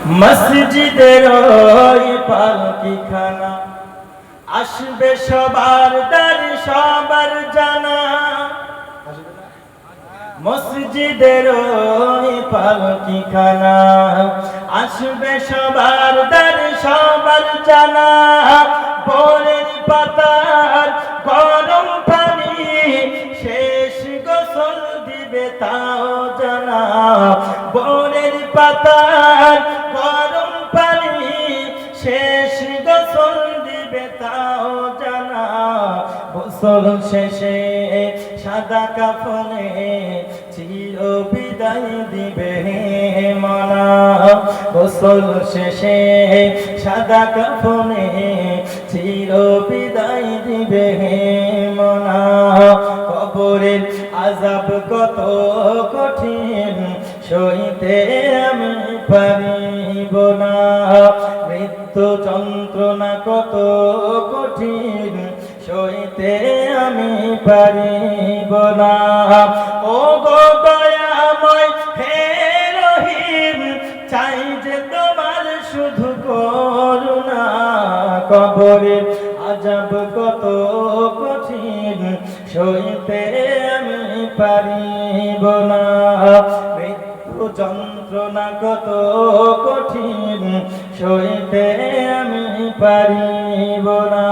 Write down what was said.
মসজিদের ওই পালকিখানা আসবে সবার দাঁড়ি সবার জানা। মসজিদের ওই পালকিখানা আসবে সবার দাঁড়ি সবার জানা। ভোরের পাতার গরম পানি শেষ গোসল দিবে তাও জানা। ভোরের পাতার গরম পানি শেষ গোসল দিবে তাও জানা। গোসল শেষে সাদা কাফনে চির বিদায় দিবে মনা। গোসল শেষে সাদা কাফনে চির বিদায় দিবে মনা। কবরের আযাব কত কঠিন সইতে আমি পারিব না। মৃত্যু যন্ত্রণা কত কঠিন সইতে আমি পারিব না। ও গো দয়াময় হে রহিম, চাই যে তোমার শুধু করুণা। কবরের আযাব কত কঠিন সইতে আমি পারিব না। মৃত্যু যন্ত্রণা কত কঠিন সইতে আমি পারিব না।